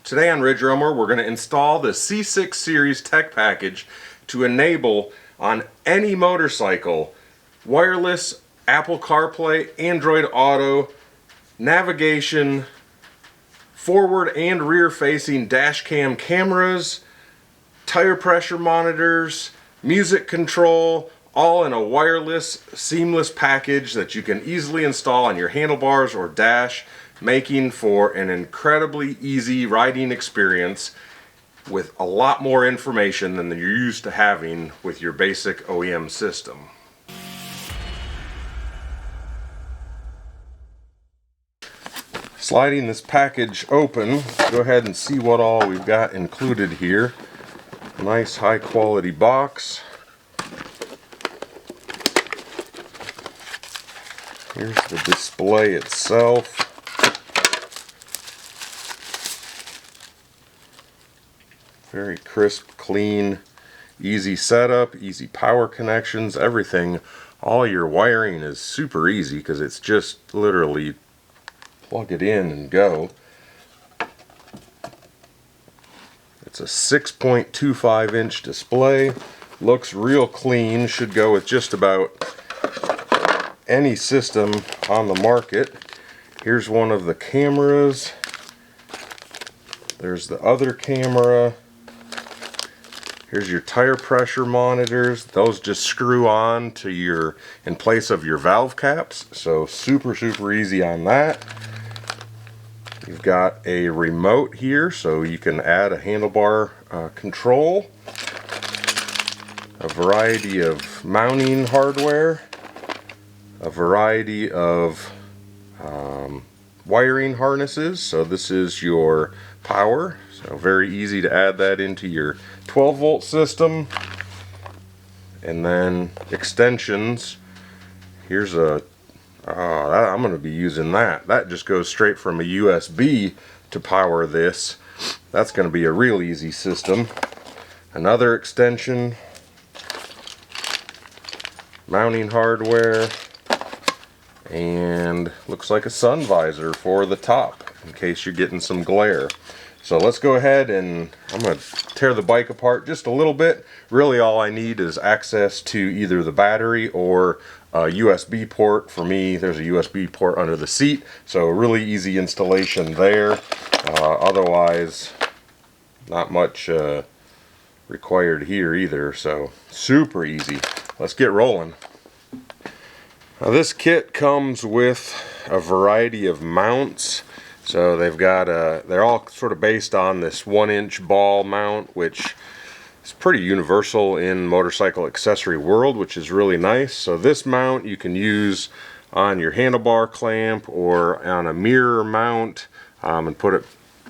Today on Ridge Roamer, we're going to install the C6 series tech package to enable on any motorcycle wireless Apple CarPlay, Android Auto, navigation, forward and rear facing dash cam cameras, tire pressure monitors, music control, all in a wireless seamless package that you can easily install on your handlebars or dash, making for an incredibly easy riding experience with a lot more information than you're used to having with your basic OEM system. Sliding this package open, go ahead and see what all we've got included here. Nice high quality box. Here's the display itself. Very crisp, clean, easy setup, easy power connections, everything. All your wiring is super easy because it's just literally plug it in and go. It's a 6.25 inch display. Looks real clean. Should go with just about any system on the market. Here's one of the cameras. There's the other camera. Here's your tire pressure monitors. Those just screw on to your, in place of your valve caps. So super easy on that. You've got a remote here, so you can add a handlebar control. A variety of mounting hardware. A variety of wiring harnesses. So this is your power. So very easy to add that into your 12 volt system. And then extensions. Here's a I'm going to be using that. That just goes straight from a USB to power this. That's going to be a real easy system. Another extension. Mounting hardware. And looks like a sun visor for the top in case you're getting some glare. So let's go ahead and I'm going to tear the bike apart just a little bit. Really all I need is access to either the battery or a USB port. For me, there's a USB port under the seat, so really easy installation there. Otherwise, not much required here either, so super easy. Let's get rolling. Now this kit comes with a variety of mounts. So they've got they're all sort of based on this 1-inch ball mount, which is pretty universal in motorcycle accessory world, which is really nice. So this mount you can use on your handlebar clamp or on a mirror mount, and put it,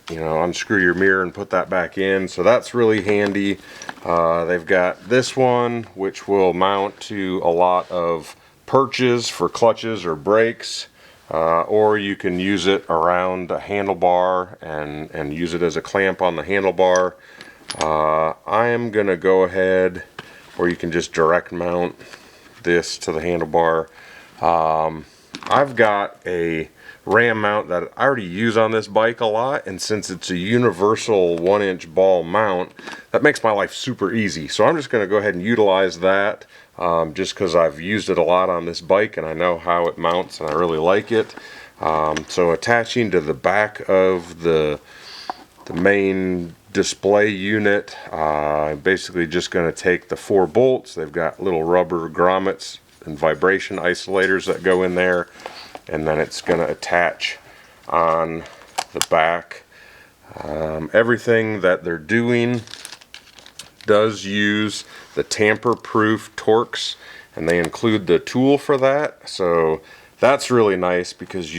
unscrew your mirror and put that back in. So that's really handy. They've got this one, which will mount to a lot of perches for clutches or brakes. Or you can use it around a handlebar and use it as a clamp on the handlebar. I am going to go ahead, or you can just direct mount this to the handlebar. I've got a ram mount that I already use on this bike a lot, and since it's a universal 1-inch ball mount, that makes my life super easy. So I'm just going to go ahead and utilize that. Just because I've used it a lot on this bike and I know how it mounts and I really like it. So attaching to the back of the main display unit, basically just going to take the 4 bolts. They've got little rubber grommets and vibration isolators that go in there, and then it's going to attach on the back. Everything that they're doing does use the tamper-proof Torx, and they include the tool for that. So that's really nice because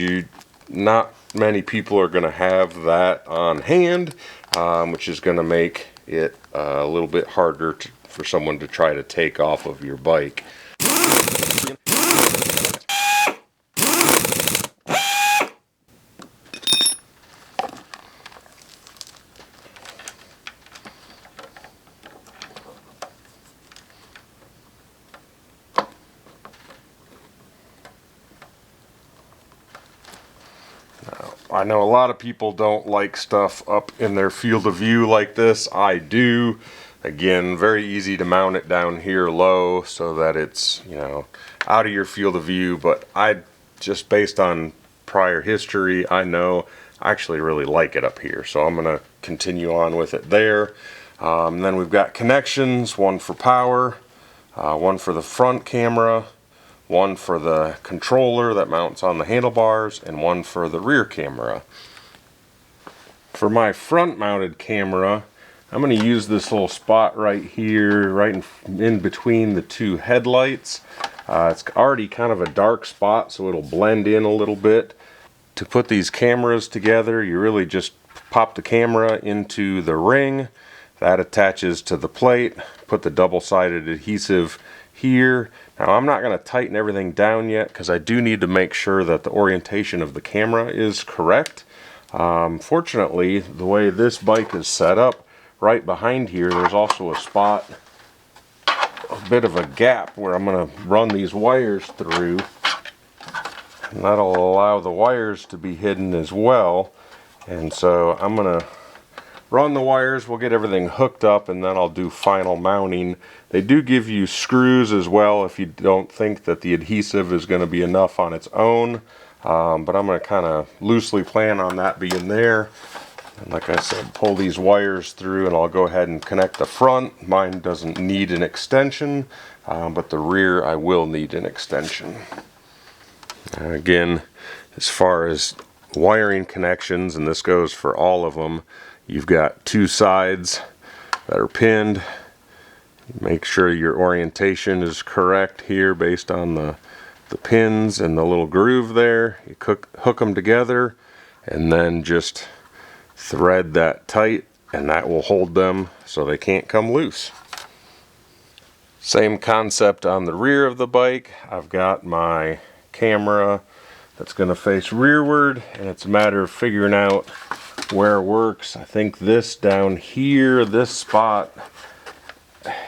not many people are going to have that on hand, which is going to make it a little bit harder for someone to try to take off of your bike. I know a lot of people don't like stuff up in their field of view like this. I do. Again, very easy to mount it down here low so that it's, you know, out of your field of view. But I just, based on prior history, I know I actually really like it up here. So I'm going to continue on with it there. Then we've got connections, one for power, one for the front camera, one for the controller that mounts on the handlebars, and one for the rear camera. For my front mounted camera, I'm going to use this little spot right here, right in between the two headlights. It's already kind of a dark spot, so it'll blend in a little bit. To put these cameras together, you really just pop the camera into the ring. That attaches to the plate. Put the double-sided adhesive here. Now I'm not going to tighten everything down yet because I do need to make sure that the orientation of the camera is correct. Fortunately, the way this bike is set up, right behind here, there's also a spot, a bit of a gap where I'm going to run these wires through. And that'll allow the wires to be hidden as well. And so I'm going to run the wires, we'll get everything hooked up, and then I'll do final mounting. They do give you screws as well if you don't think that the adhesive is going to be enough on its own. But I'm going to kind of loosely plan on that being there. And like I said, pull these wires through and I'll go ahead and connect the front. Mine doesn't need an extension, but the rear I will need an extension. Again, as far as wiring connections, and this goes for all of them, you've got two sides that are pinned. Make sure your orientation is correct here based on the pins and the little groove there. You hook them together and then just thread that tight, and that will hold them so they can't come loose. Same concept on the rear of the bike. I've got my camera that's going to face rearward, and it's a matter of figuring out where it works. I think this down here, this spot,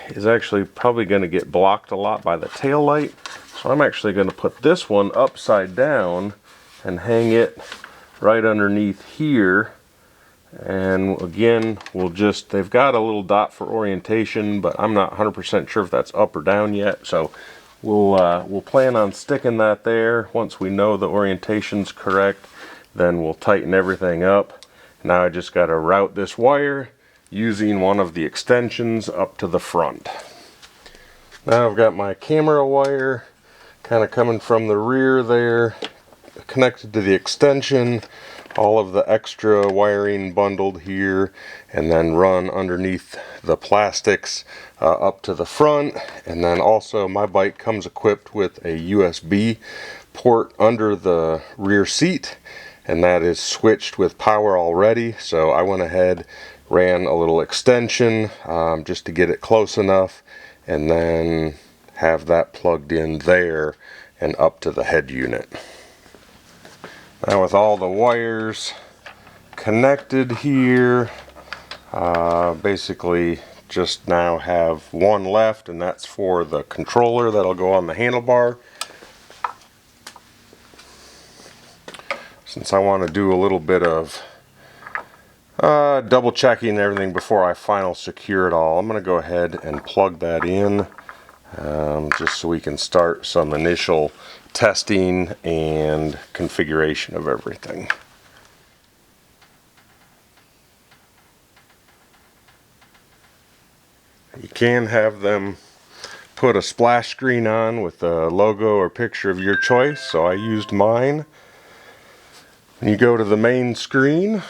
is actually probably going to get blocked a lot by the tail light. So I'm actually going to put this one upside down and hang it right underneath here. And again, they've got a little dot for orientation, but I'm not 100% sure if that's up or down yet. So we'll plan on sticking that there. Once we know the orientation's correct, then we'll tighten everything up. Now I just got to route this wire using one of the extensions up to the front. Now I've got my camera wire kind of coming from the rear there, connected to the extension, all of the extra wiring bundled here, and then run underneath the plastics up to the front. And then also my bike comes equipped with a USB port under the rear seat, and that is switched with power already. So I went ahead, ran a little extension just to get it close enough, and then have that plugged in there and up to the head unit. Now with all the wires connected here, basically just now have one left, and that's for the controller that'll go on the handlebar. Since I want to do a little bit of double checking everything before I final secure it all, I'm going to go ahead and plug that in just so we can start some initial testing and configuration of everything. You can have them put a splash screen on with a logo or picture of your choice, so I used mine. When you go to the main screen,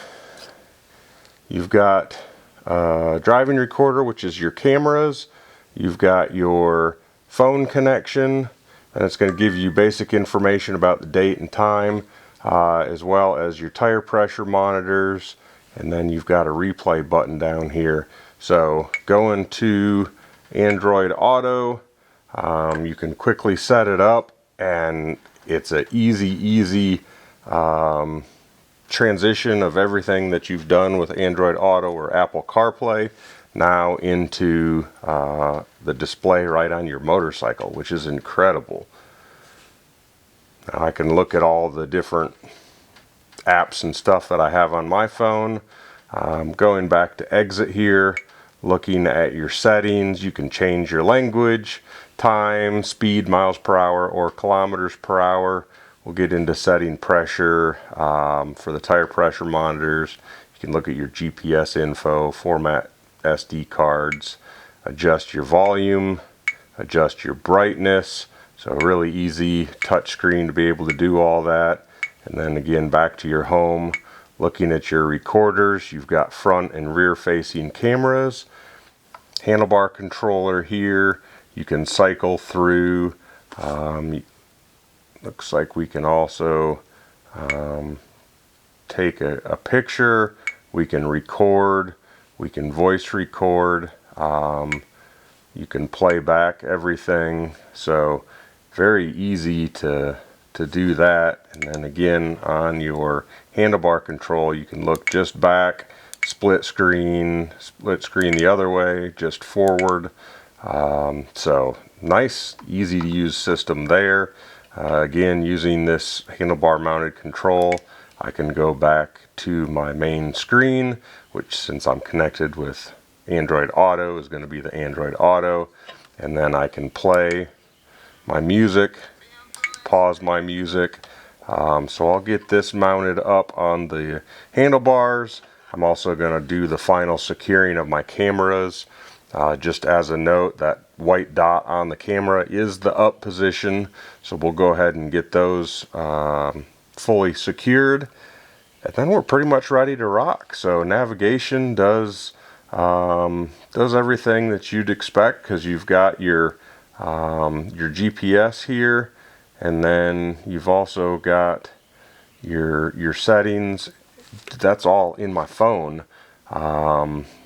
you've got a driving recorder, which is your cameras. You've got your phone connection, and it's going to give you basic information about the date and time, as well as your tire pressure monitors. And then you've got a replay button down here. So going to Android Auto, you can quickly set it up, and it's an easy transition of everything that you've done with Android Auto or Apple Carplay now into the display right on your motorcycle, which is incredible. Now I can look at all the different apps and stuff that I have on my phone. Going back to exit here, looking at your settings, you can change your language, time, speed, miles per hour, or kilometers per hour. We'll get into setting pressure for the tire pressure monitors. You can look at your GPS info, format SD cards, adjust your volume, adjust your brightness. So really easy touch screen to be able to do all that. And then again, back to your home, looking at your recorders, you've got front and rear facing cameras, handlebar controller here. You can cycle through. Looks like we can also take a picture. We can record. We can voice record. You can play back everything. So very easy to do that. And then again, on your handlebar control, you can look just back, split screen the other way, just forward. So nice, easy to use system there. Again, using this handlebar mounted control, I can go back to my main screen, which, since I'm connected with Android Auto, is going to be the Android Auto. And then I can play my music, pause my music. So I'll get this mounted up on the handlebars. I'm also going to do the final securing of my cameras. Just as a note, that white dot on the camera is the up position, so we'll go ahead and get those fully secured, and then we're pretty much ready to rock. So navigation does everything that you'd expect, because you've got your GPS here, and then you've also got your settings. That's all in my phone.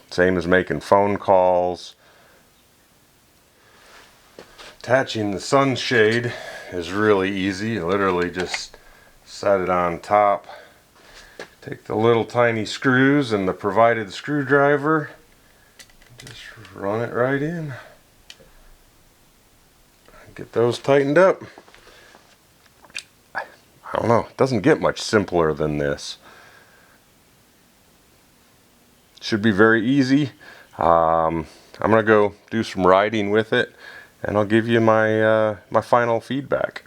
Same as making phone calls. Attaching the sunshade is really easy. You literally just set it on top. Take the little tiny screws and the provided screwdriver. Just run it right in. Get those tightened up. I don't know, it doesn't get much simpler than this. Should be very easy. I'm gonna go do some riding with it, and I'll give you my my final feedback.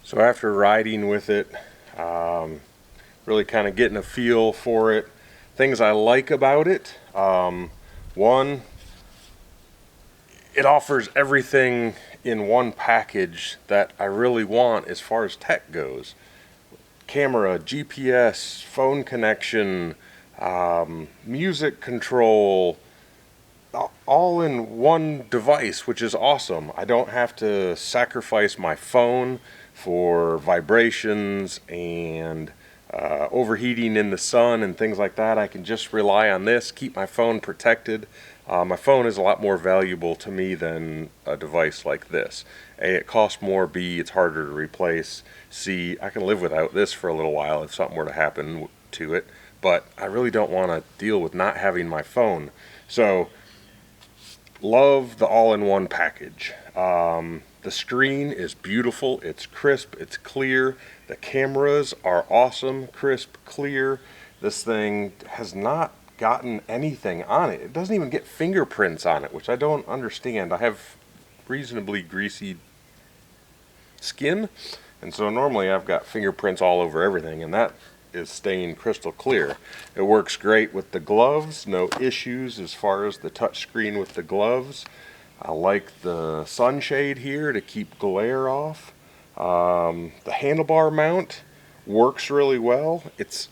So after riding with it, really kind of getting a feel for it, things I like about it. One, it offers everything in one package that I really want as far as tech goes. Camera, GPS, phone connection, music control, all in one device, which is awesome. I don't have to sacrifice my phone for vibrations and overheating in the sun and things like that. I can just rely on this, keep my phone protected. My phone is a lot more valuable to me than a device like this. A, it costs more. B, it's harder to replace. C, I can live without this for a little while if something were to happen to it, but I really don't want to deal with not having my phone. So, love the all-in-one package. The screen is beautiful, it's crisp, it's clear. The cameras are awesome, crisp, clear. This thing has not gotten anything on it. It doesn't even get fingerprints on it, which I don't understand. I have reasonably greasy skin, and so normally I've got fingerprints all over everything, and that is staying crystal clear. It works great with the gloves, no issues as far as the touch screen with the gloves. I like the sunshade here to keep glare off. The handlebar mount works really well. It's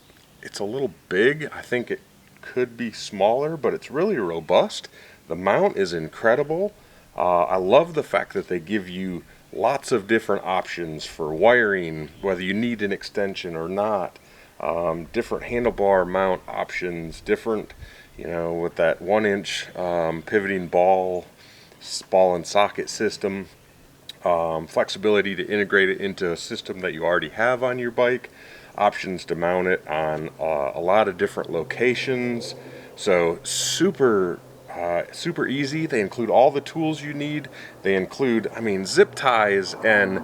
a little big. I think it could be smaller, but it's really robust. The mount is incredible. I love the fact that they give you lots of different options for wiring, whether you need an extension or not. Different handlebar mount options, different, with that 1-inch pivoting ball and socket system, flexibility to integrate it into a system that you already have on your bike, options to mount it on a lot of different locations. So super easy. They include all the tools you need. They include, zip ties and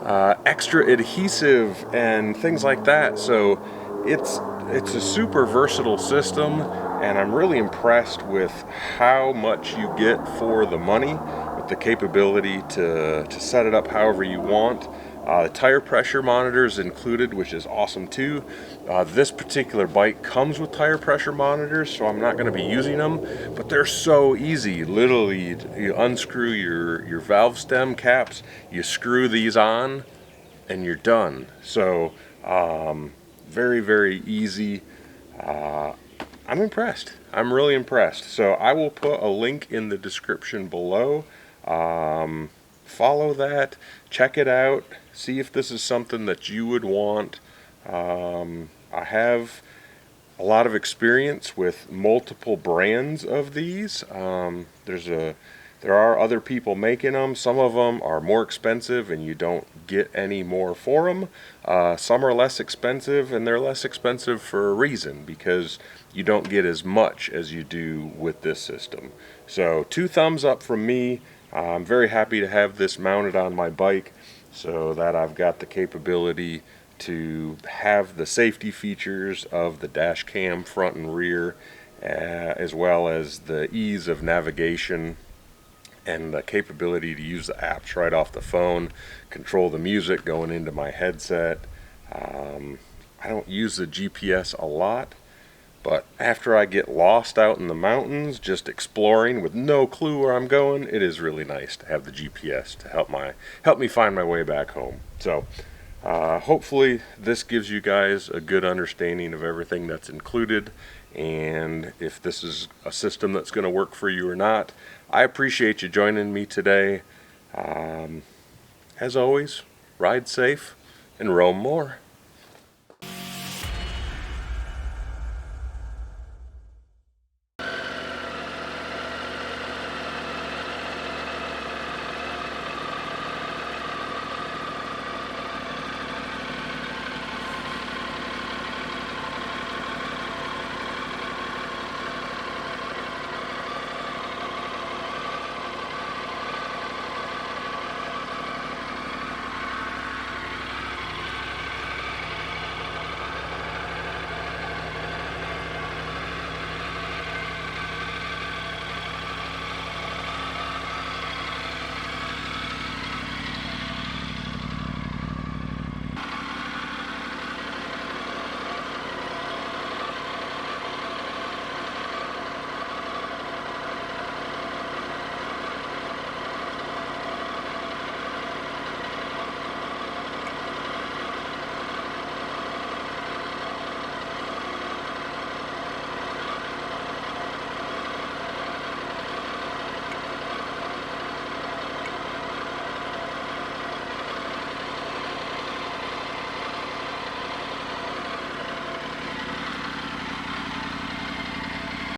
extra adhesive and things like that. So it's a super versatile system, and I'm really impressed with how much you get for the money, with the capability to set it up however you want. The tire pressure monitor is included, which is awesome too. This particular bike comes with tire pressure monitors, so I'm not going to be using them, but they're so easy. Literally, you unscrew your valve stem caps, you screw these on, and you're done. So very, very easy. I'm impressed. I'm really impressed. So I will put a link in the description below. Follow that, check it out, see if this is something that you would want. I have a lot of experience with multiple brands of these. There are other people making them. Some of them are more expensive and you don't get any more for them. Some are less expensive, and they're less expensive for a reason, because you don't get as much as you do with this system. So 2 thumbs up from me. I'm very happy to have this mounted on my bike so that I've got the capability to have the safety features of the dash cam front and rear, as well as the ease of navigation and the capability to use the apps right off the phone, control the music going into my headset. I don't use the GPS a lot, but after I get lost out in the mountains just exploring with no clue where I'm going, it is really nice to have the GPS to help me find my way back home. So hopefully this gives you guys a good understanding of everything that's included, and if this is a system that's going to work for you or not. I appreciate you joining me today. As always, ride safe and roam more.